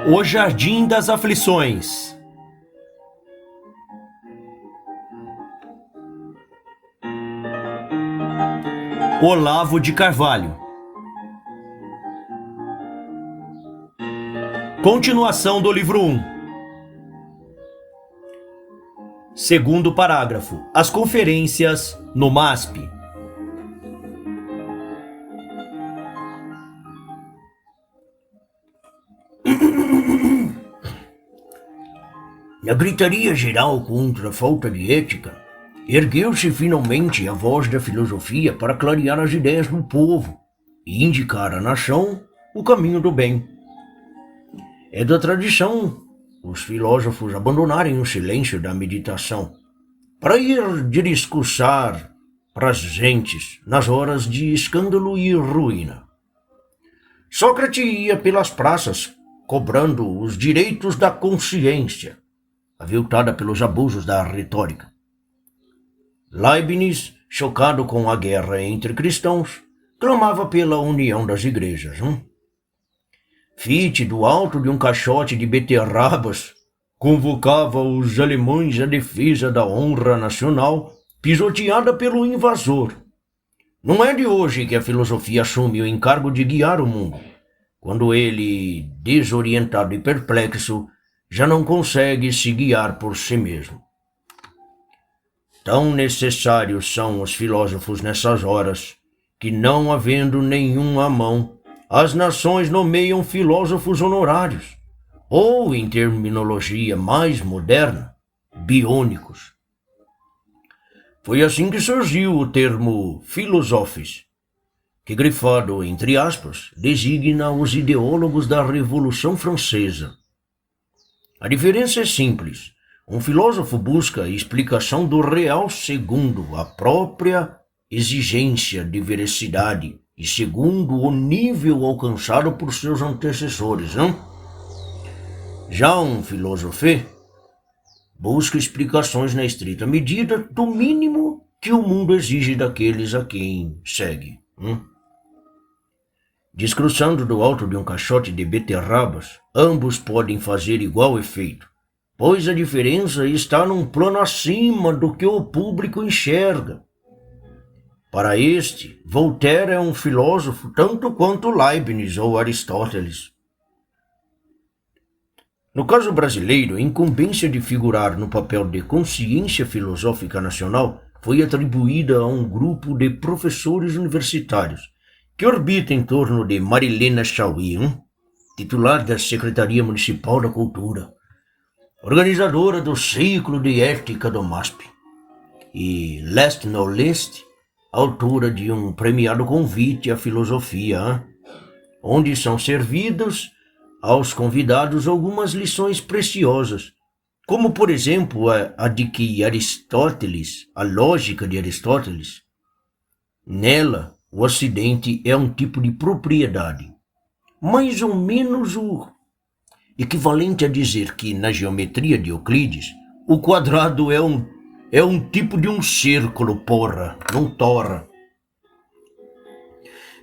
O Jardim das Aflições. Olavo de Carvalho. Continuação do livro 1. Segundo parágrafo. As conferências no MASP. Na gritaria geral contra a falta de ética, ergueu-se finalmente a voz da filosofia para clarear as ideias do povo e indicar à nação o caminho do bem. É da tradição os filósofos abandonarem o silêncio da meditação para ir discursar para as gentes nas horas de escândalo e ruína. Sócrates ia pelas praças cobrando os direitos da consciência, aviltada pelos abusos da retórica. Leibniz, chocado com a guerra entre cristãos, clamava pela união das igrejas. Fichte, do alto de um caixote de beterrabas, convocava os alemães à defesa da honra nacional, pisoteada pelo invasor. Não é de hoje que a filosofia assume o encargo de guiar o mundo, quando ele, desorientado e perplexo, já não consegue se guiar por si mesmo. Tão necessários são os filósofos nessas horas, que, não havendo nenhum à mão, as nações nomeiam filósofos honorários, ou, em terminologia mais moderna, biônicos. Foi assim que surgiu o termo filosofes, que, grifado entre aspas, designa os ideólogos da Revolução Francesa. A diferença é simples. Um filósofo busca a explicação do real segundo a própria exigência de veracidade e segundo o nível alcançado por seus antecessores. Já um filósofo busca explicações na estrita medida do mínimo que o mundo exige daqueles a quem segue. Discursando do alto de um caixote de beterrabas, ambos podem fazer igual efeito, pois a diferença está num plano acima do que o público enxerga. Para este, Voltaire é um filósofo tanto quanto Leibniz ou Aristóteles. No caso brasileiro, a incumbência de figurar no papel de consciência filosófica nacional foi atribuída a um grupo de professores universitários, que orbita em torno de Marilena Chauí, titular da Secretaria Municipal da Cultura, organizadora do Ciclo de Ética do MASP, e, last no least, autora de um premiado convite à filosofia, onde são servidos aos convidados algumas lições preciosas, como, por exemplo, a de que Aristóteles, a lógica de Aristóteles, nela, o acidente é um tipo de propriedade, mais ou menos o equivalente a dizer que, na geometria de Euclides, o quadrado é um tipo de um círculo, porra, não torra.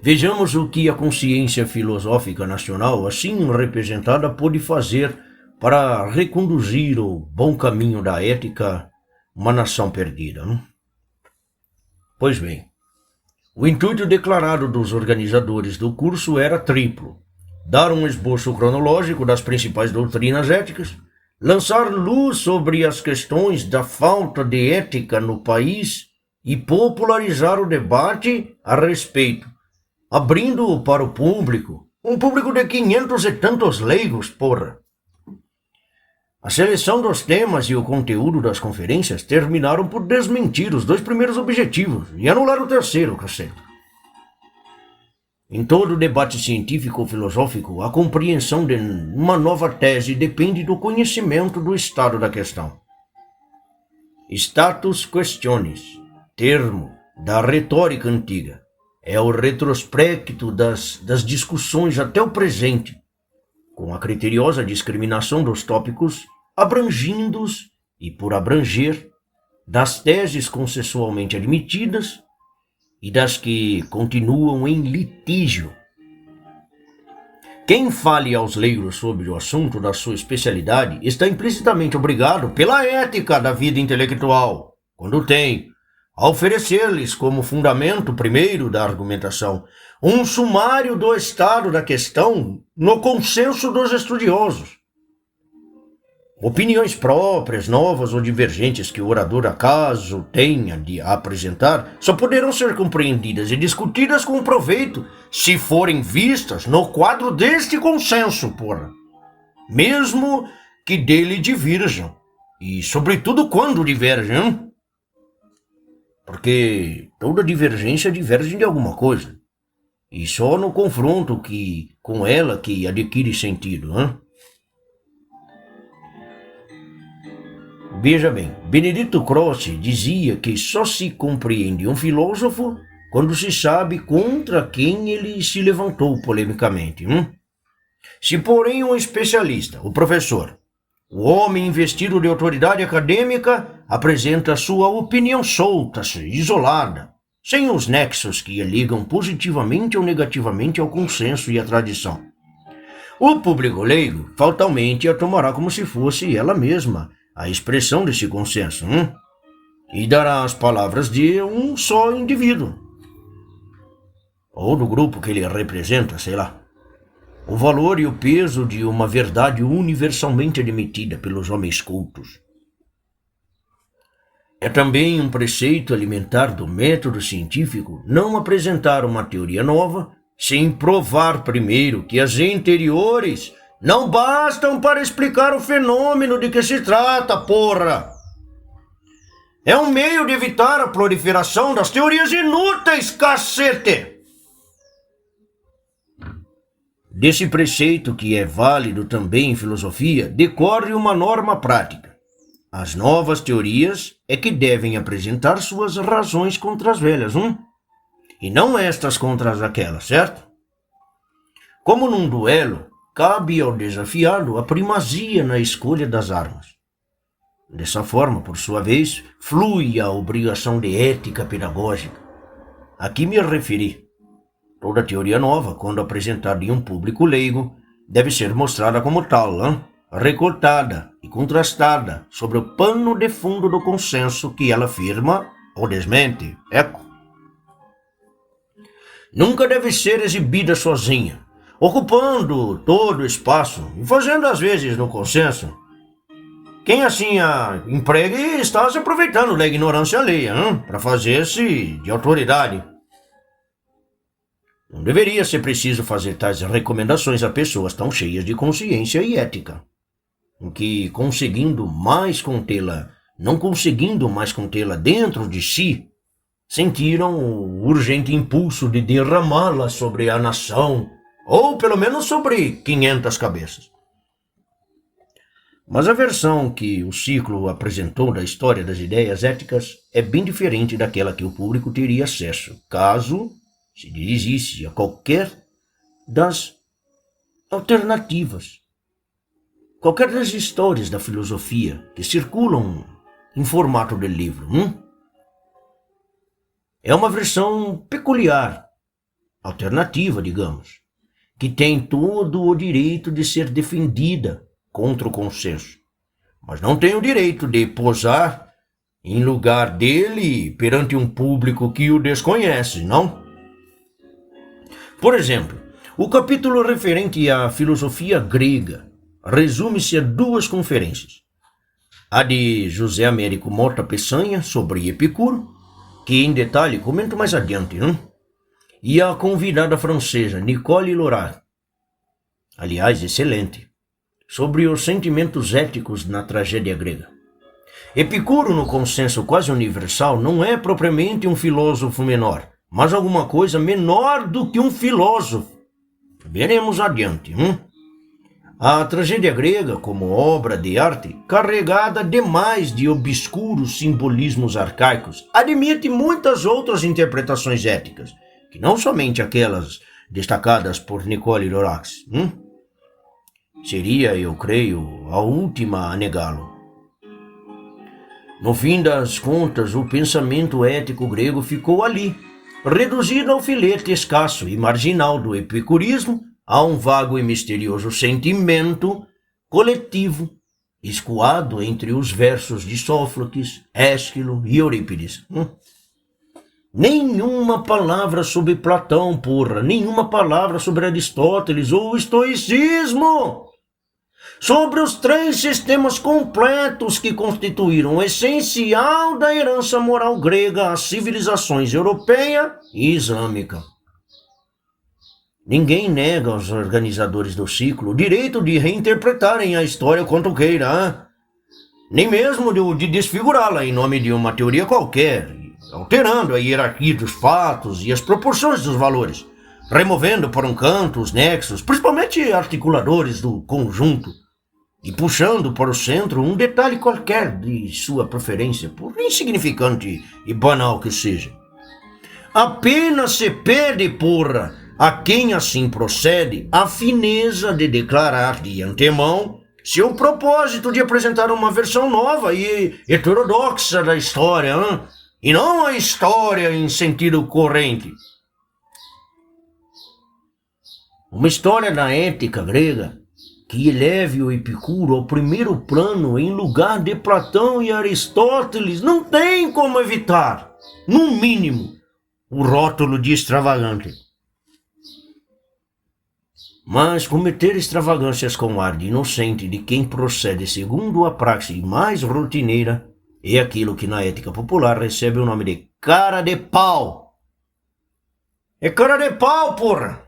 Vejamos o que a consciência filosófica nacional, assim representada, pôde fazer para reconduzir o bom caminho da ética uma nação perdida. Pois bem, o intuito declarado dos organizadores do curso era triplo: dar um esboço cronológico das principais doutrinas éticas, lançar luz sobre as questões da falta de ética no país e popularizar o debate a respeito, abrindo-o para o público, um público de 500 e tantos leigos, porra. A seleção dos temas e o conteúdo das conferências terminaram por desmentir os dois primeiros objetivos e anular o terceiro, cacete. Em todo debate científico-filosófico, a compreensão de uma nova tese depende do conhecimento do estado da questão. Status questionis, termo da retórica antiga, é o retrospecto das discussões até o presente, com a criteriosa discriminação dos tópicos abrangindo-os e, por abranger, das teses consensualmente admitidas e das que continuam em litígio. Quem fale aos leigos sobre o assunto da sua especialidade está implicitamente obrigado, pela ética da vida intelectual, quando tem, a oferecer-lhes como fundamento primeiro da argumentação um sumário do estado da questão no consenso dos estudiosos. Opiniões próprias, novas ou divergentes que o orador acaso tenha de apresentar só poderão ser compreendidas e discutidas com proveito se forem vistas no quadro deste consenso, porra. Mesmo que dele divirjam, e sobretudo quando divergem, hein? Porque toda divergência diverge de alguma coisa, e só no confronto com ela que adquire sentido, hein? Veja bem, Benedetto Croce dizia que só se compreende um filósofo quando se sabe contra quem ele se levantou polemicamente. Se, porém, um especialista, o professor, o homem investido de autoridade acadêmica, apresenta sua opinião solta, isolada, sem os nexos que a ligam positivamente ou negativamente ao consenso e à tradição, o público leigo fatalmente a tomará como se fosse ela mesma a expressão desse consenso, e dará as palavras de um só indivíduo, ou do grupo que ele representa, sei lá, o valor e o peso de uma verdade universalmente admitida pelos homens cultos. É também um preceito alimentar do método científico não apresentar uma teoria nova sem provar primeiro que as anteriores não bastam para explicar o fenômeno de que se trata, porra! É um meio de evitar a proliferação das teorias inúteis, cacete! Desse preceito, que é válido também em filosofia, decorre uma norma prática. As novas teorias é que devem apresentar suas razões contra as velhas, e não estas contra aquelas, certo? Como num duelo, cabe ao desafiado a primazia na escolha das armas. Dessa forma, por sua vez, flui a obrigação de ética pedagógica. Aqui me referi. Toda teoria nova, quando apresentada em um público leigo, deve ser mostrada como tal, recortada e contrastada sobre o pano de fundo do consenso que ela afirma ou desmente. Nunca deve ser exibida sozinha, ocupando todo o espaço e fazendo às vezes no consenso. Quem assim a emprega está se aproveitando da ignorância alheia, para fazer-se de autoridade. Não deveria ser preciso fazer tais recomendações a pessoas tão cheias de consciência e ética, em que, não conseguindo mais contê-la dentro de si, sentiram o urgente impulso de derramá-la sobre a nação, ou pelo menos sobre 500 cabeças. Mas a versão que o ciclo apresentou da história das ideias éticas é bem diferente daquela que o público teria acesso, caso se dirigisse a qualquer das alternativas, qualquer das histórias da filosofia que circulam em formato de livro. É uma versão peculiar, alternativa, digamos, que tem todo o direito de ser defendida contra o consenso, mas não tem o direito de posar em lugar dele perante um público que o desconhece, não? Por exemplo, o capítulo referente à filosofia grega resume-se a 2 conferências. A de José Américo Mota Peçanha sobre Epicuro, que em detalhe comento mais adiante, e a convidada francesa Nicole Lorat, aliás, excelente, sobre os sentimentos éticos na tragédia grega. Epicuro, no consenso quase universal, não é propriamente um filósofo menor, mas alguma coisa menor do que um filósofo. Veremos adiante. A tragédia grega, como obra de arte, carregada demais de obscuros simbolismos arcaicos, admite muitas outras interpretações éticas, que não somente aquelas destacadas por Nicole Lorat. Seria, eu creio, a última a negá-lo. No fim das contas, o pensamento ético grego ficou ali, reduzido ao filete escasso e marginal do epicurismo, há um vago e misterioso sentimento coletivo, escoado entre os versos de Sófocles, Ésquilo e Eurípides. Nenhuma palavra sobre Platão, porra, nenhuma palavra sobre Aristóteles ou o estoicismo. Sobre os 3 sistemas completos que constituíram o essencial da herança moral grega às civilizações europeia e islâmica. Ninguém nega aos organizadores do ciclo o direito de reinterpretarem a história quanto queira, nem mesmo de desfigurá-la em nome de uma teoria qualquer, alterando a hierarquia dos fatos e as proporções dos valores, removendo para um canto os nexos, principalmente articuladores do conjunto, e puxando para o centro um detalhe qualquer de sua preferência, por insignificante e banal que seja. Apenas se pede, porra, a quem assim procede a fineza de declarar de antemão seu propósito de apresentar uma versão nova e heterodoxa da história, e não a história em sentido corrente. Uma história da ética grega que eleve o Epicuro ao primeiro plano em lugar de Platão e Aristóteles não tem como evitar, no mínimo, o rótulo de extravagante. Mas cometer extravagâncias com ar de inocente de quem procede segundo a praxe mais rotineira é aquilo que na ética popular recebe o nome de cara de pau. É cara de pau, porra!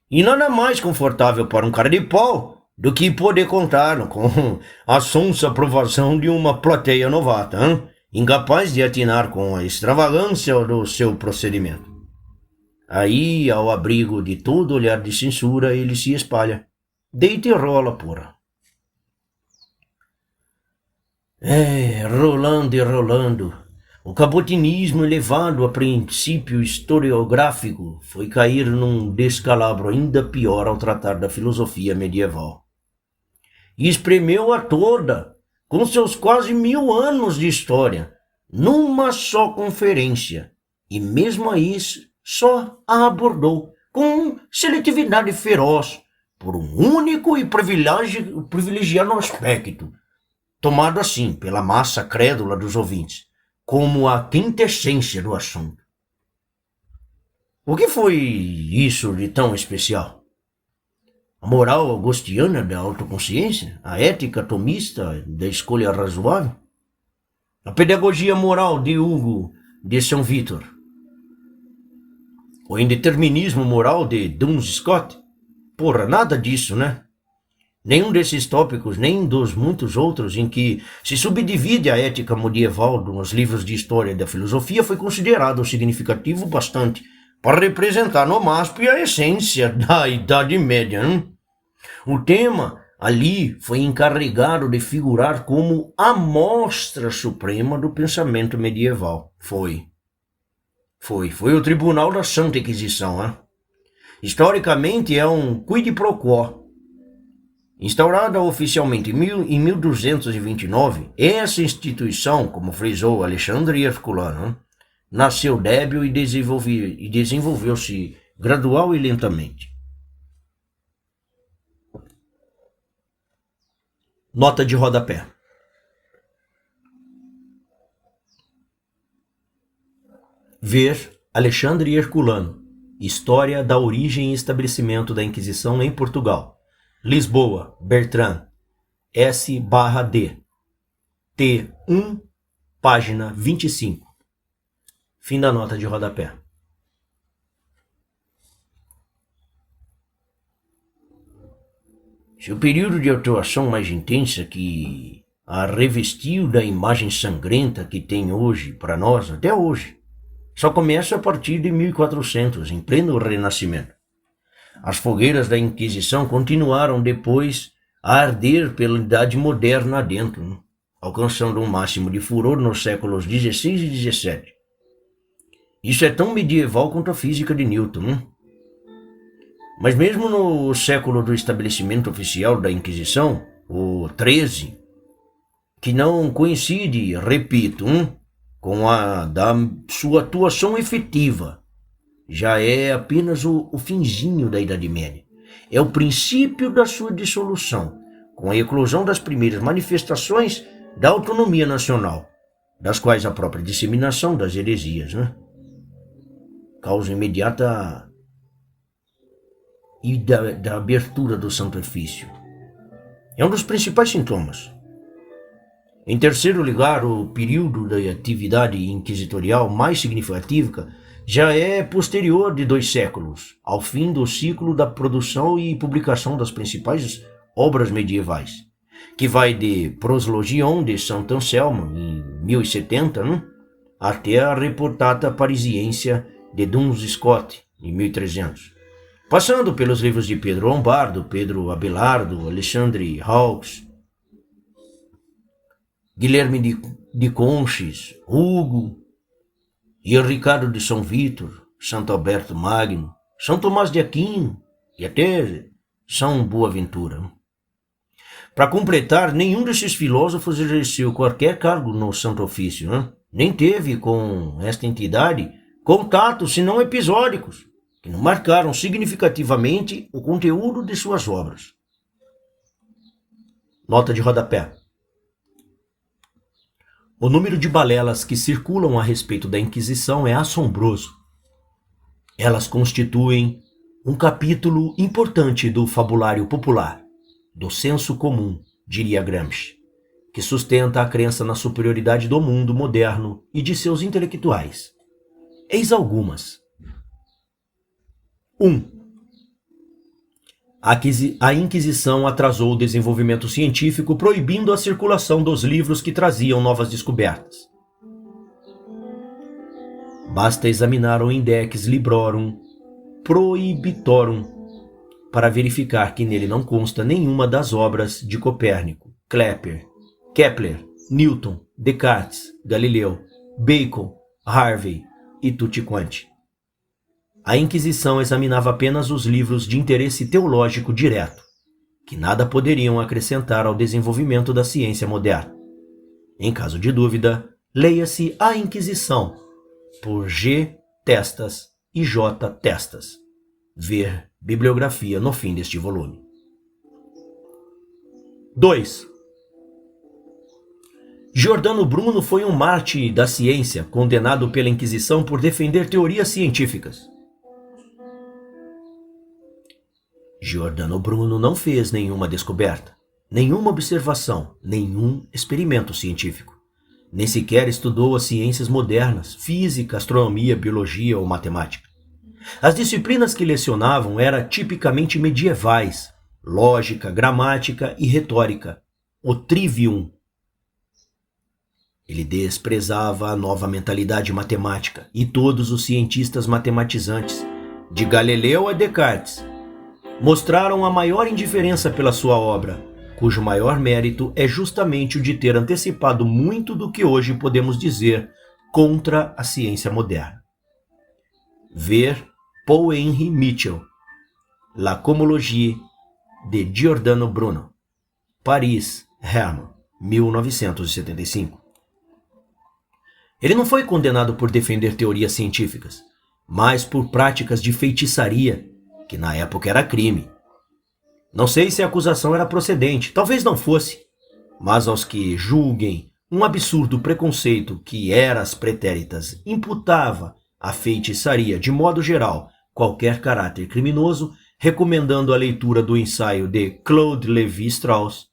E nada mais confortável para um cara de pau do que poder contar com a sonsa aprovação de uma plateia novata, incapaz de atinar com a extravagância do seu procedimento. Aí, ao abrigo de todo olhar de censura, ele se espalha. Deita e rola, porra. Rolando e rolando. O cabotinismo elevado a princípio historiográfico foi cair num descalabro ainda pior ao tratar da filosofia medieval. E espremeu-a toda, com seus quase 1000 anos de história, numa só conferência, e mesmo aí só a abordou com seletividade feroz, por um único e privilegiado aspecto, tomado assim pela massa crédula dos ouvintes, como a quintessência do assunto. O que foi isso de tão especial? A moral augustiana da autoconsciência? A ética tomista da escolha razoável? A pedagogia moral de Hugo de São Vítor? O indeterminismo moral de Duns Scott? Porra, nada disso, né? Nenhum desses tópicos, nem dos muitos outros em que se subdivide a ética medieval nos livros de história da filosofia foi considerado significativo bastante para representar no MASP a essência da Idade Média. O tema ali foi encarregado de figurar como a mostra suprema do pensamento medieval. Foi o Tribunal da Santa Inquisição. Historicamente é um quid pro quo. Instaurada oficialmente em 1229, essa instituição, como frisou Alexandre Herculano, nasceu débil e desenvolveu-se gradual e lentamente. Nota de rodapé. Ver Alexandre Herculano, História da origem e estabelecimento da Inquisição em Portugal. Lisboa, Bertrand, S/D. T1, página 25. Fim da nota de rodapé. Seu período de atuação mais intensa que a revestiu da imagem sangrenta que tem hoje para nós, até hoje, só começa a partir de 1400, em pleno Renascimento. As fogueiras da Inquisição continuaram depois a arder pela Idade Moderna adentro, alcançando um máximo de furor nos séculos XVI e XVII. Isso é tão medieval quanto a física de Newton. Mas mesmo no século do estabelecimento oficial da Inquisição, o XIII, que não coincide, repito, com a da sua atuação efetiva, já é apenas o finzinho da Idade Média. É o princípio da sua dissolução, com a eclosão das primeiras manifestações da autonomia nacional, das quais a própria disseminação das heresias, causa imediata e da abertura do Santo Ofício. É um dos principais sintomas. Em terceiro lugar, o período da atividade inquisitorial mais significativa já é posterior de 2 séculos, ao fim do ciclo da produção e publicação das principais obras medievais, que vai de Proslogion de Saint Anselmo, em 1070, até a Reportata Parisiensia de Duns Scott, em 1300, passando pelos livros de Pedro Lombardo, Pedro Abelardo, Alexandre Hawkes, Guilherme de Conches, Hugo, e Ricardo de São Vítor, Santo Alberto Magno, São Tomás de Aquino e até São Boaventura. Para completar, nenhum desses filósofos exerceu qualquer cargo no Santo Ofício, nem teve com esta entidade contatos, senão episódicos, que não marcaram significativamente o conteúdo de suas obras. Nota de rodapé. O número de balelas que circulam a respeito da Inquisição é assombroso. Elas constituem um capítulo importante do fabulário popular, do senso comum, diria Gramsci, que sustenta a crença na superioridade do mundo moderno e de seus intelectuais. Eis algumas. 1. A Inquisição atrasou o desenvolvimento científico, proibindo a circulação dos livros que traziam novas descobertas. Basta examinar o Index Librorum Prohibitorum para verificar que nele não consta nenhuma das obras de Copérnico, Kepler, Newton, Descartes, Galileu, Bacon, Harvey e tutti quanti. A Inquisição examinava apenas os livros de interesse teológico direto, que nada poderiam acrescentar ao desenvolvimento da ciência moderna. Em caso de dúvida, leia-se A Inquisição, por G. Testas e J. Testas. Ver bibliografia no fim deste volume. 2. Giordano Bruno foi um mártir da ciência, condenado pela Inquisição por defender teorias científicas. Giordano Bruno não fez nenhuma descoberta, nenhuma observação, nenhum experimento científico. Nem sequer estudou as ciências modernas, física, astronomia, biologia ou matemática. As disciplinas que lecionavam eram tipicamente medievais, lógica, gramática e retórica, o trivium. Ele desprezava a nova mentalidade matemática e todos os cientistas matematizantes, de Galileu a Descartes, mostraram a maior indiferença pela sua obra, cujo maior mérito é justamente o de ter antecipado muito do que hoje podemos dizer contra a ciência moderna. Ver Paul Henri Mitchell, La Cosmologie de Giordano Bruno, Paris, Hermann, 1975. Ele não foi condenado por defender teorias científicas, mas por práticas de feitiçaria, que na época era crime. Não sei se a acusação era procedente, talvez não fosse, mas aos que julguem um absurdo preconceito que eras pretéritas imputava à feitiçaria de modo geral qualquer caráter criminoso, recomendando a leitura do ensaio de Claude Lévi-Strauss,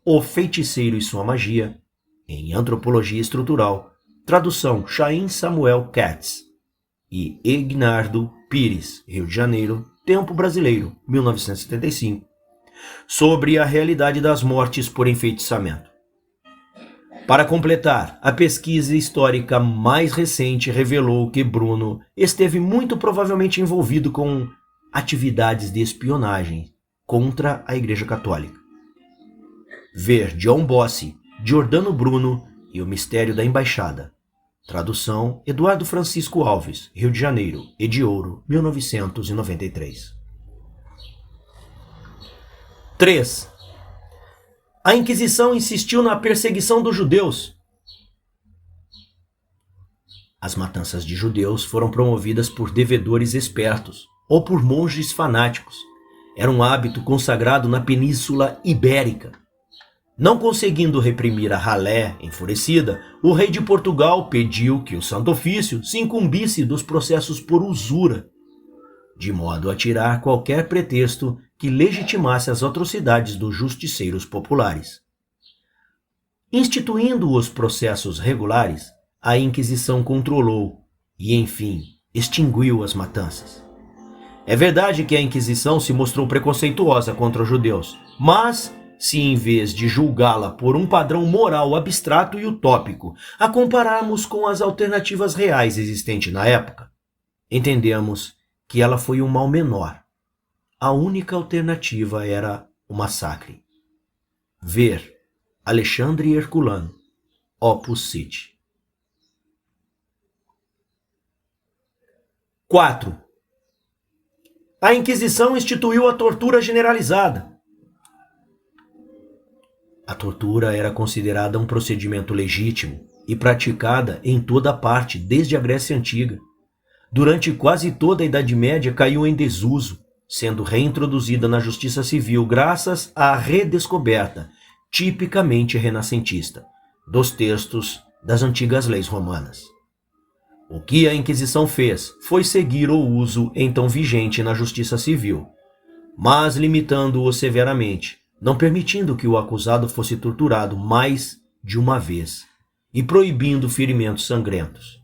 O Feiticeiro e Sua Magia, em Antropologia Estrutural, tradução Chaim Samuel Katz, e Egnardo Pires, Rio de Janeiro, Tempo Brasileiro, 1975, sobre a realidade das mortes por enfeitiçamento. Para completar, a pesquisa histórica mais recente revelou que Bruno esteve muito provavelmente envolvido com atividades de espionagem contra a Igreja Católica. Ver John Bossi, Giordano Bruno e o Mistério da Embaixada. Tradução Eduardo Francisco Alves, Rio de Janeiro, Ediouro, 1993. 3. A Inquisição insistiu na perseguição dos judeus. As matanças de judeus foram promovidas por devedores espertos ou por monges fanáticos. Era um hábito consagrado na Península Ibérica. Não conseguindo reprimir a ralé enfurecida, o rei de Portugal pediu que o Santo Ofício se incumbisse dos processos por usura, de modo a tirar qualquer pretexto que legitimasse as atrocidades dos justiceiros populares. Instituindo os processos regulares, a Inquisição controlou e, enfim, extinguiu as matanças. É verdade que a Inquisição se mostrou preconceituosa contra os judeus, mas se em vez de julgá-la por um padrão moral abstrato e utópico, a compararmos com as alternativas reais existentes na época, entendemos que ela foi um mal menor. A única alternativa era o massacre. Ver Alexandre Herculano, Opus City. 4. A Inquisição instituiu a tortura generalizada. A tortura era considerada um procedimento legítimo e praticada em toda parte desde a Grécia Antiga. Durante quase toda a Idade Média caiu em desuso, sendo reintroduzida na justiça civil graças à redescoberta, tipicamente renascentista, dos textos das antigas leis romanas. O que a Inquisição fez foi seguir o uso então vigente na justiça civil, mas limitando-o severamente, não permitindo que o acusado fosse torturado mais de uma vez e proibindo ferimentos sangrentos.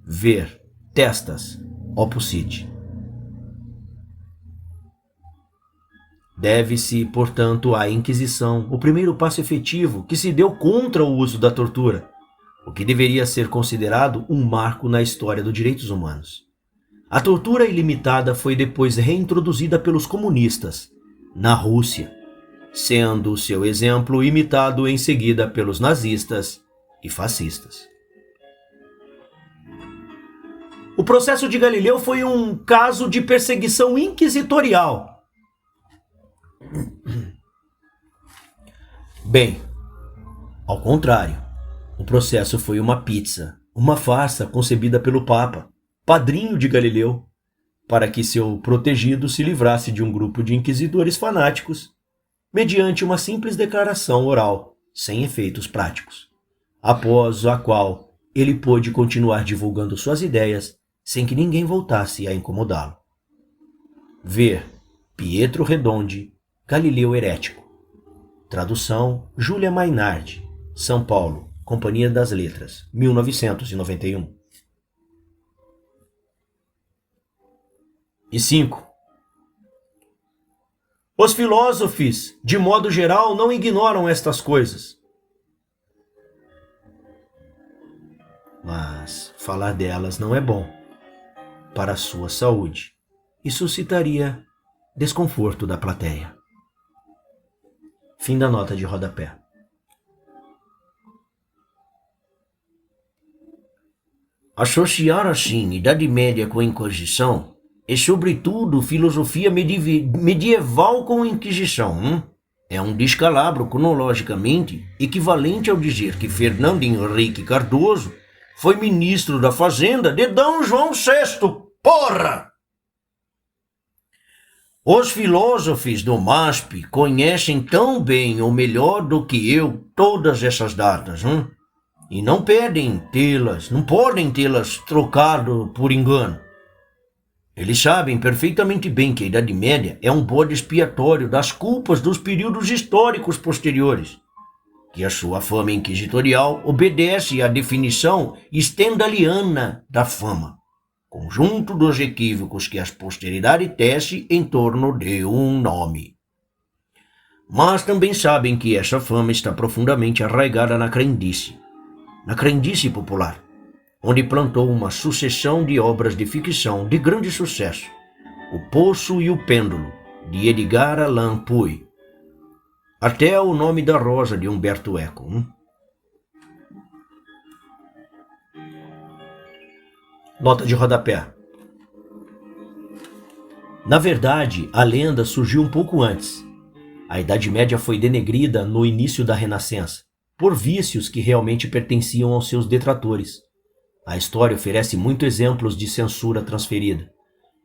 Ver Testas, Opus City. Deve-se, portanto, à Inquisição o primeiro passo efetivo que se deu contra o uso da tortura, o que deveria ser considerado um marco na história dos direitos humanos. A tortura ilimitada foi depois reintroduzida pelos comunistas na Rússia, sendo o seu exemplo imitado em seguida pelos nazistas e fascistas. O processo de Galileu foi um caso de perseguição inquisitorial. Bem, ao contrário, o processo foi uma pizza, uma farsa concebida pelo Papa, padrinho de Galileu, para que seu protegido se livrasse de um grupo de inquisidores fanáticos, mediante uma simples declaração oral, sem efeitos práticos, após a qual ele pôde continuar divulgando suas ideias sem que ninguém voltasse a incomodá-lo. Ver Pietro Redondi, Galileu Herético. Tradução Júlia Mainardi, São Paulo, Companhia das Letras, 1991. E 5. Os filósofos, de modo geral, não ignoram estas coisas. Mas falar delas não é bom para a sua saúde e suscitaria desconforto da plateia. Fim da nota de rodapé. Associar assim Idade Média com a Inquisição é, sobretudo, filosofia medieval com a Inquisição. É um descalabro cronologicamente equivalente ao dizer que Fernando Henrique Cardoso foi ministro da Fazenda de D. João VI. Porra! Os filósofos do MASP conhecem tão bem ou melhor do que eu todas essas datas, e não podem tê-las trocado por engano. Eles sabem perfeitamente bem que a Idade Média é um bode expiatório das culpas dos períodos históricos posteriores, que a sua fama inquisitorial obedece à definição stendhaliana da fama, conjunto dos equívocos que a posteridade tece em torno de um nome. Mas também sabem que essa fama está profundamente arraigada na crendice popular, onde plantou uma sucessão de obras de ficção de grande sucesso, O Poço e o Pêndulo, de Edgar Allan Poe, até O Nome da Rosa, de Umberto Eco. Nota de rodapé. Na verdade, a lenda surgiu um pouco antes. A Idade Média foi denegrida no início da Renascença, por vícios que realmente pertenciam aos seus detratores. A história oferece muitos exemplos de censura transferida.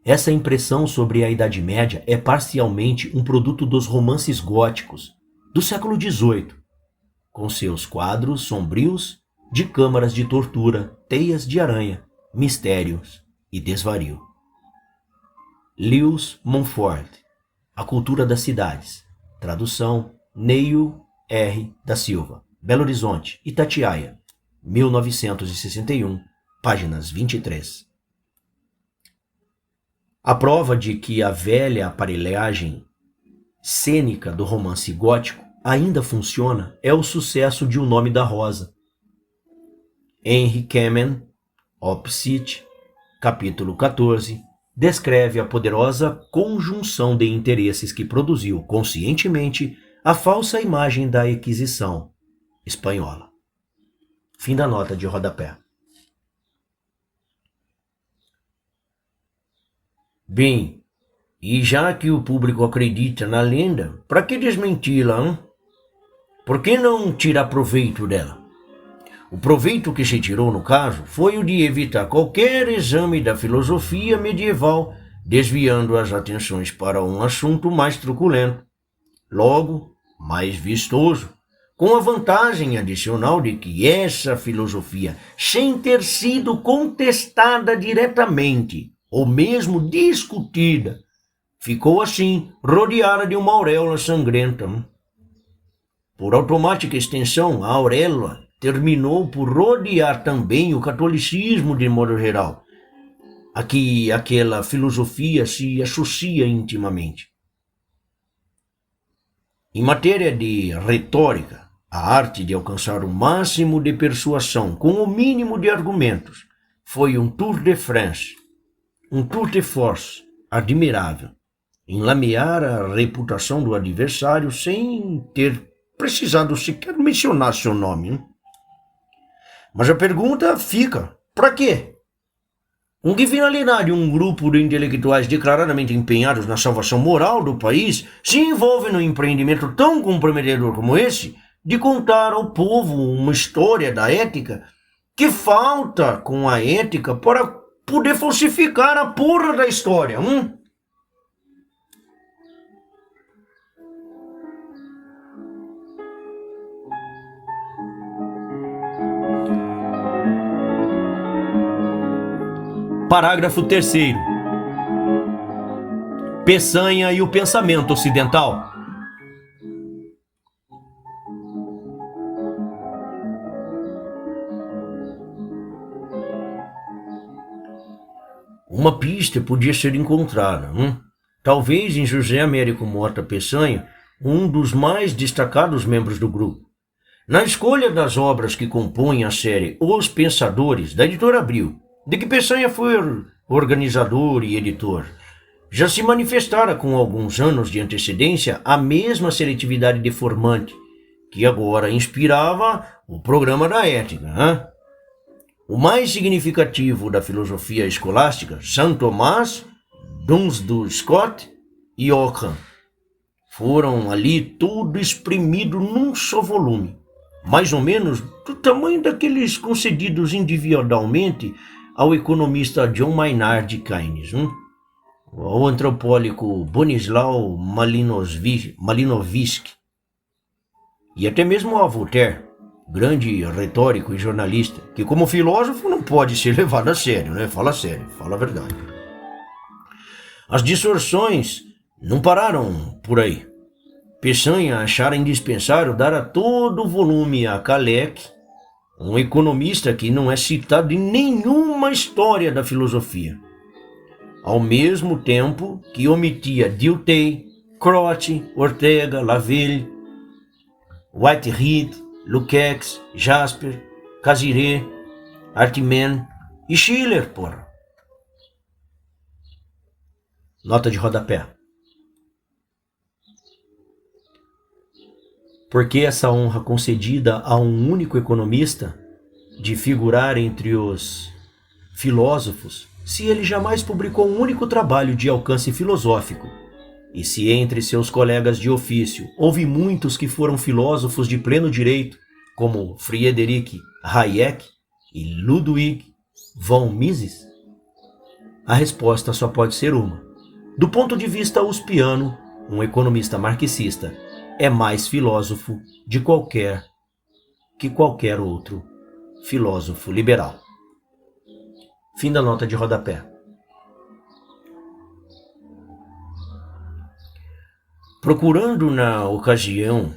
Essa impressão sobre a Idade Média é parcialmente um produto dos romances góticos do século XVIII, com seus quadros sombrios de câmaras de tortura, teias de aranha, mistérios e desvario. Lewis Mumford, A Cultura das Cidades. Tradução, Neil R. da Silva. Belo Horizonte, Itatiaia, 1961, páginas 23. A prova de que a velha aparelhagem cênica do romance gótico ainda funciona é o sucesso de O Nome da Rosa. Henry Kamen, Opcit, capítulo 14, descreve a poderosa conjunção de interesses que produziu conscientemente a falsa imagem da Inquisição espanhola. Fim da nota de rodapé. Bem, e já que o público acredita na lenda, para que desmenti-la, hein? Por que não tirar proveito dela? O proveito que se tirou no caso foi o de evitar qualquer exame da filosofia medieval, desviando as atenções para um assunto mais truculento, logo mais vistoso, com a vantagem adicional de que essa filosofia, sem ter sido contestada diretamente, ou mesmo discutida, ficou assim, rodeada de uma auréola sangrenta. Por automática extensão, a auréola terminou por rodear também o catolicismo de modo geral, a que aquela filosofia se associa intimamente. Em matéria de retórica, a arte de alcançar o máximo de persuasão com o mínimo de argumentos foi um tour de France, um tour de force admirável, em lamear a reputação do adversário sem ter precisado sequer mencionar seu nome. Mas a pergunta fica, para quê? Com que finalidade um grupo de intelectuais declaradamente empenhados na salvação moral do país se envolve num empreendimento tão comprometedor como esse, de contar ao povo uma história da ética que falta com a ética para poder falsificar a porra da história, Parágrafo 3º. Peçanha e o pensamento ocidental. Uma pista podia ser encontrada, talvez em José Américo Mota Peçanha, um dos mais destacados membros do grupo. Na escolha das obras que compõem a série Os Pensadores, da editora Abril, de que Peçanha foi organizador e editor, já se manifestara com alguns anos de antecedência a mesma seletividade deformante que agora inspirava o programa da ética. O mais significativo da filosofia escolástica, Santo Tomás, Duns do Scott e Ockham, foram ali tudo exprimido num só volume, mais ou menos do tamanho daqueles concedidos individualmente ao economista John Maynard Keynes, ao antropólogo Bonisław Malinowski, e até mesmo a Voltaire, grande retórico e jornalista, que como filósofo não pode ser levado a sério, Fala sério, fala a verdade. As distorções não pararam por aí. Peçanha achara indispensável dar a todo o volume a Kalec, um economista que não é citado em nenhuma história da filosofia, ao mesmo tempo que omitia Dilthey, Croce, Ortega, Laville, Whitehead, Lukács, Jasper, Casiré, Artman e Schiller, porra. Nota de rodapé. Por que essa honra concedida a um único economista de figurar entre os filósofos, se ele jamais publicou um único trabalho de alcance filosófico? E se entre seus colegas de ofício houve muitos que foram filósofos de pleno direito, como Friedrich Hayek e Ludwig von Mises? A resposta só pode ser uma. Do ponto de vista uspiano, um economista marxista é mais filósofo que qualquer outro filósofo liberal. Fim da nota de rodapé. Procurando na ocasião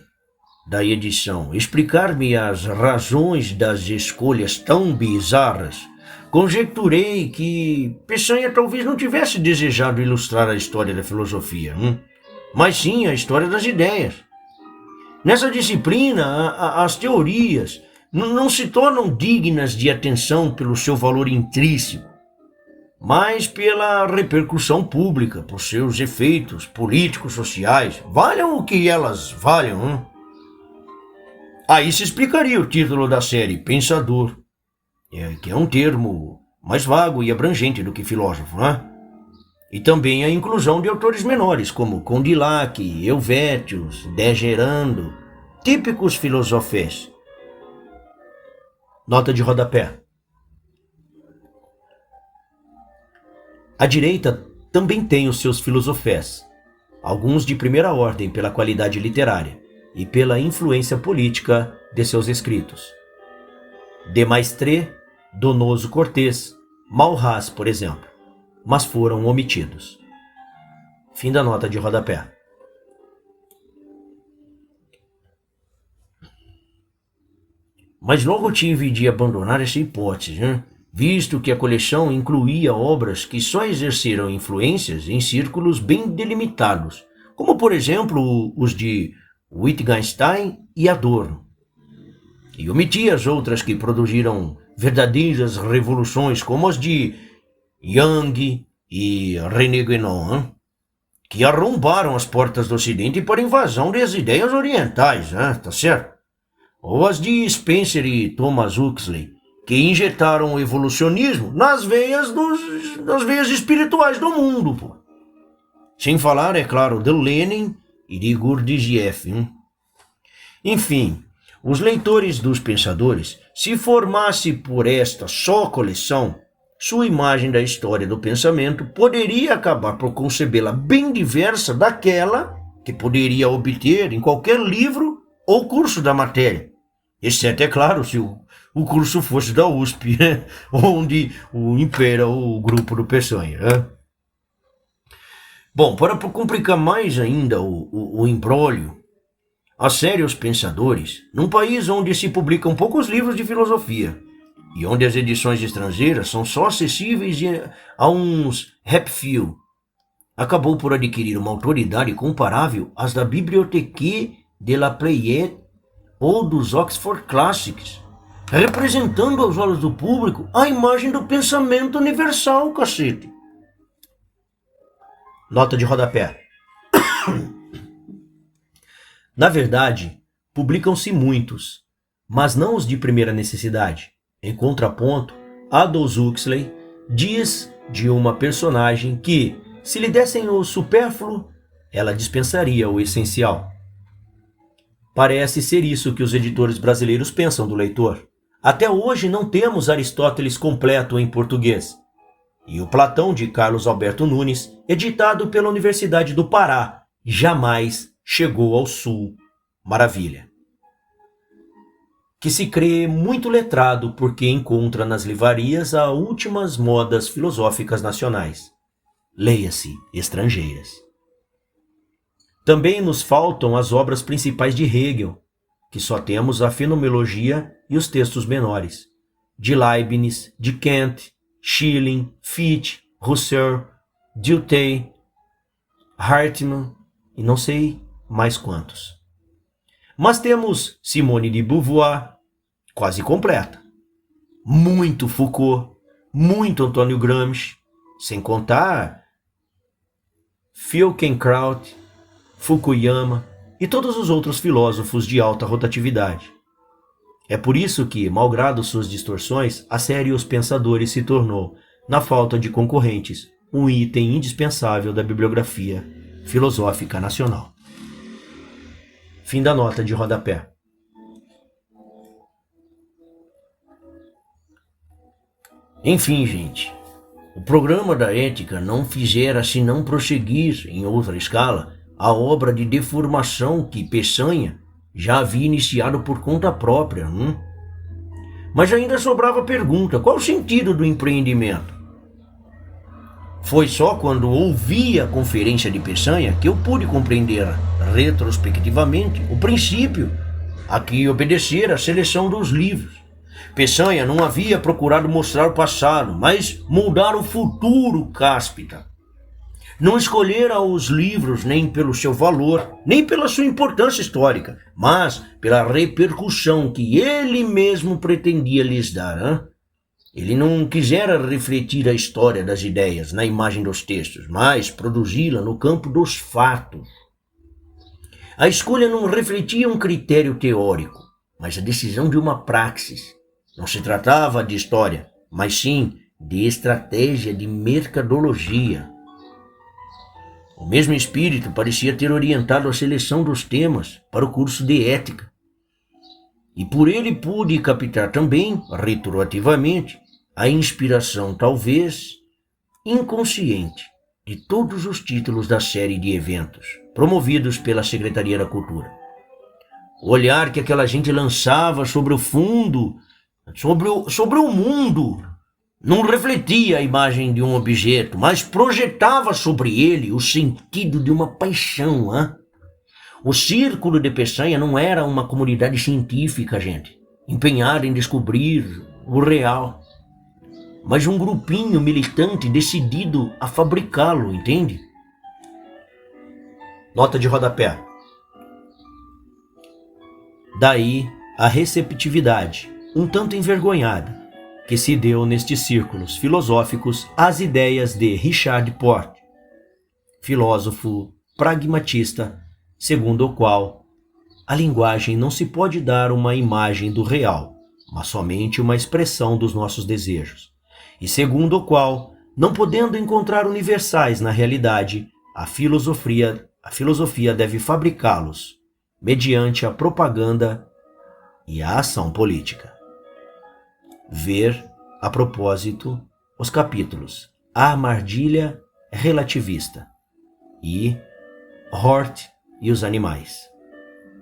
da edição explicar-me as razões das escolhas tão bizarras, conjecturei que Peçanha talvez não tivesse desejado ilustrar a história da filosofia, mas sim a história das ideias. Nessa disciplina, as teorias não se tornam dignas de atenção pelo seu valor intrínseco, mas pela repercussão pública, por seus efeitos políticos, sociais, valham o que elas valham. Aí se explicaria o título da série, Pensador, que é um termo mais vago e abrangente do que filósofo, E também a inclusão de autores menores, como Condillac, Helvétius, Degerando, típicos filosofés. Nota de rodapé. A direita também tem os seus filosofés, alguns de primeira ordem pela qualidade literária e pela influência política de seus escritos. De Maistre, Donoso Cortés, Maurras, por exemplo, mas foram omitidos. Fim da nota de rodapé. Mas logo tive de abandonar essa hipótese, visto que a coleção incluía obras que só exerceram influências em círculos bem delimitados, como por exemplo os de Wittgenstein e Adorno. E omiti as outras que produziram verdadeiras revoluções, como as de Jung e René Guénon, que arrombaram as portas do Ocidente para a invasão das ideias orientais, tá certo? Ou as de Spencer e Thomas Huxley, que injetaram o evolucionismo nas veias espirituais do mundo, pô. Sem falar, é claro, de Lenin e de Gurdjieff. Enfim, os leitores dos Pensadores, se formasse por esta só coleção, sua imagem da história do pensamento poderia acabar por concebê-la bem diversa daquela que poderia obter em qualquer livro ou curso da matéria. Exceto, é claro, se o curso fosse da USP, onde impera o grupo do Peçanha. Bom, para complicar mais ainda o imbróglio, a série Os Pensadores, num país onde se publicam poucos livros de filosofia e onde as edições estrangeiras são só acessíveis a uns few, acabou por adquirir uma autoridade comparável às da Bibliothèque de la Pléiade ou dos Oxford Classics, representando aos olhos do público a imagem do pensamento universal, cacete. Nota de rodapé. Na verdade, publicam-se muitos, mas não os de primeira necessidade. Em contraponto, Aldous Huxley diz de uma personagem que, se lhe dessem o supérfluo, ela dispensaria o essencial. Parece ser isso que os editores brasileiros pensam do leitor. Até hoje não temos Aristóteles completo em português. E o Platão de Carlos Alberto Nunes, editado pela Universidade do Pará, jamais chegou ao Sul. Maravilha. Que se crê muito letrado porque encontra nas livrarias as últimas modas filosóficas nacionais. Leia-se estrangeiras. Também nos faltam as obras principais de Hegel, que só temos a Fenomenologia e os textos menores, de Leibniz, de Kant, Schelling, Fichte, Husserl, Dilthey, Hartmann e não sei mais quantos. Mas temos Simone de Beauvoir, quase completa, muito Foucault, muito Antônio Gramsci, sem contar Finkielkraut, Fukuyama e todos os outros filósofos de alta rotatividade. É por isso que, malgrado suas distorções, a série Os Pensadores se tornou, na falta de concorrentes, um item indispensável da bibliografia filosófica nacional. Fim da nota de rodapé. Enfim, gente, o programa da ética não fizera senão prosseguir, em outra escala, a obra de deformação que Peçanha já havia iniciado por conta própria. Mas ainda sobrava a pergunta: qual o sentido do empreendimento? Foi só quando ouvi a conferência de Peçanha que eu pude compreender retrospectivamente o princípio a que obedecera a seleção dos livros. Peçanha não havia procurado mostrar o passado, mas moldar o futuro cáspita. Não escolhera os livros nem pelo seu valor, nem pela sua importância histórica, mas pela repercussão que ele mesmo pretendia lhes dar. Ele não quisera refletir a história das ideias na imagem dos textos, mas produzi-la no campo dos fatos. A escolha não refletia um critério teórico, mas a decisão de uma praxis. Não se tratava de história, mas sim de estratégia de mercadologia. O mesmo espírito parecia ter orientado a seleção dos temas para o curso de ética. E por ele pude captar também, retroativamente, a inspiração talvez inconsciente de todos os títulos da série de eventos promovidos pela Secretaria da Cultura. O olhar que aquela gente lançava sobre o fundo, sobre o mundo, não refletia a imagem de um objeto, mas projetava sobre ele o sentido de uma paixão. O Círculo de Peçanha não era uma comunidade científica, gente, empenhada em descobrir o real, mas um grupinho militante decidido a fabricá-lo, entende? Nota de rodapé. Daí a receptividade, um tanto envergonhada, que se deu nestes círculos filosóficos às ideias de Richard Porte, filósofo pragmatista, segundo o qual a linguagem não se pode dar uma imagem do real, mas somente uma expressão dos nossos desejos, e segundo o qual, não podendo encontrar universais na realidade, a filosofia deve fabricá-los mediante a propaganda e a ação política. Ver, a propósito, os capítulos A Armadilha Relativista e Hort e os Animais,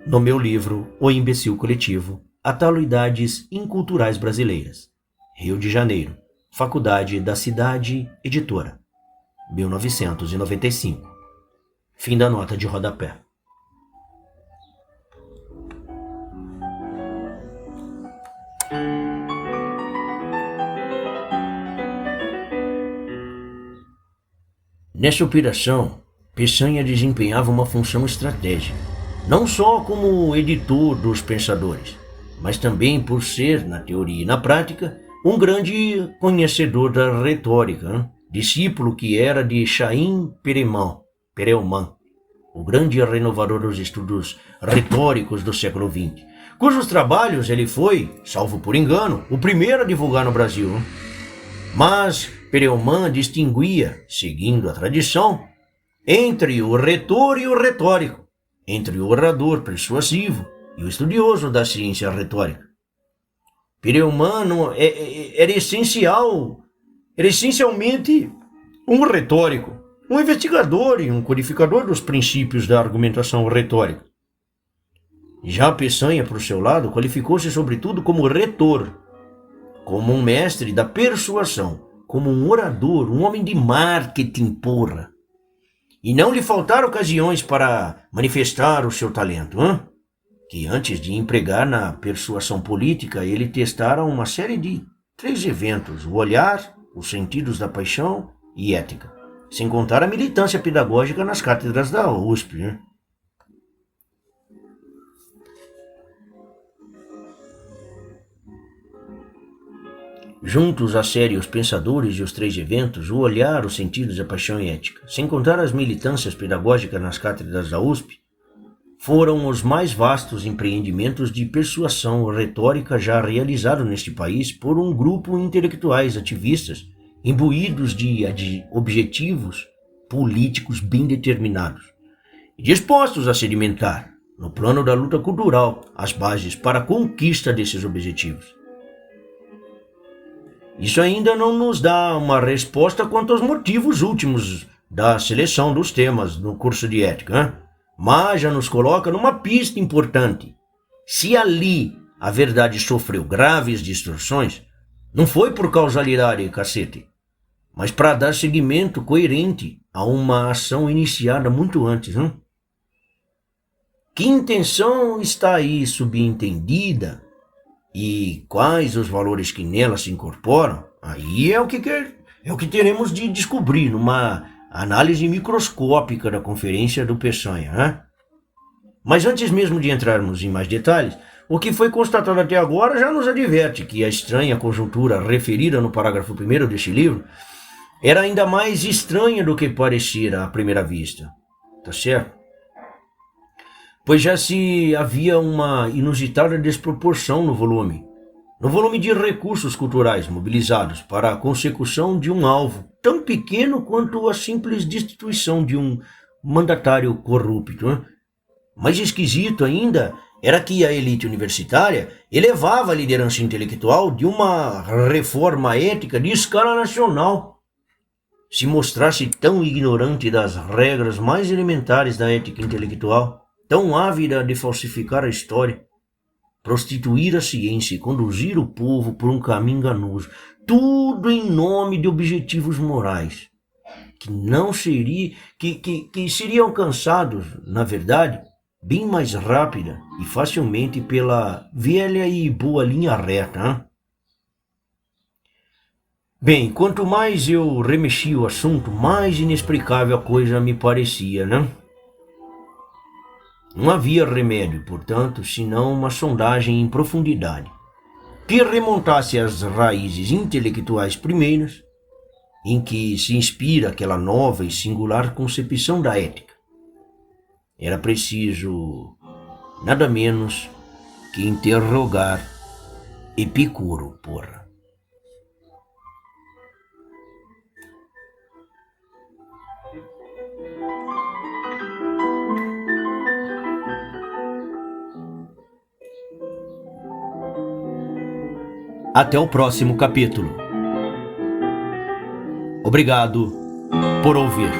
no meu livro O Imbecil Coletivo, Atualidades Inculturais Brasileiras, Rio de Janeiro, Faculdade da Cidade, Editora, 1995. Fim da nota de rodapé. Nessa operação, Peçanha desempenhava uma função estratégica, não só como editor dos pensadores, mas também por ser, na teoria e na prática, um grande conhecedor da retórica, discípulo que era de Chaim Perelman, o grande renovador dos estudos retóricos do século XX, cujos trabalhos ele foi, salvo por engano, o primeiro a divulgar no Brasil. Mas Perelman distinguia, seguindo a tradição, entre o retor e o retórico, entre o orador persuasivo e o estudioso da ciência retórica. Perelman era essencialmente um retórico, um investigador e um codificador dos princípios da argumentação retórica. Já Peçanha, por seu lado, qualificou-se sobretudo como retor, como um mestre da persuasão, como um orador, um homem de marketing, porra. E não lhe faltaram ocasiões para manifestar o seu talento, que antes de empregar na persuasão política, ele testara uma série de 3 eventos: o olhar, os sentidos da paixão e ética, sem contar a militância pedagógica nas cátedras da USP. Juntos à série Os Pensadores e os 3 Eventos, o olhar, os sentidos, a paixão e ética, sem contar as militâncias pedagógicas nas cátedras da USP, foram os mais vastos empreendimentos de persuasão retórica já realizados neste país por um grupo de intelectuais ativistas imbuídos de objetivos políticos bem determinados e dispostos a sedimentar, no plano da luta cultural, as bases para a conquista desses objetivos. Isso ainda não nos dá uma resposta quanto aos motivos últimos da seleção dos temas no curso de ética, hein? Mas já nos coloca numa pista importante. Se ali a verdade sofreu graves distorções, não foi por causalidade, cacete, mas para dar seguimento coerente a uma ação iniciada muito antes, hein? Que intenção está aí subentendida e quais os valores que nela se incorporam? Aí é o que teremos de descobrir numa análise microscópica da conferência do Peçanha, hein? Mas antes mesmo de entrarmos em mais detalhes, o que foi constatado até agora já nos adverte que a estranha conjuntura referida no parágrafo 1º deste livro era ainda mais estranha do que parecia à primeira vista. Tá certo? Pois já se havia uma inusitada desproporção no volume de recursos culturais mobilizados para a consecução de um alvo tão pequeno quanto a simples destituição de um mandatário corrupto, né? Mais esquisito ainda era que a elite universitária elevava a liderança intelectual de uma reforma ética de escala nacional. Se mostrasse tão ignorante das regras mais elementares da ética intelectual, tão ávida de falsificar a história, prostituir a ciência e conduzir o povo por um caminho enganoso, tudo em nome de objetivos morais, que não que seriam alcançados, na verdade, bem mais rápida e facilmente pela velha e boa linha reta, hein? Bem, quanto mais eu remexia o assunto, mais inexplicável a coisa me parecia, né? Não havia remédio, portanto, senão uma sondagem em profundidade, que remontasse às raízes intelectuais primeiras, em que se inspira aquela nova e singular concepção da ética. Era preciso nada menos que interrogar Epicuro, porra. Até o próximo capítulo. Obrigado por ouvir.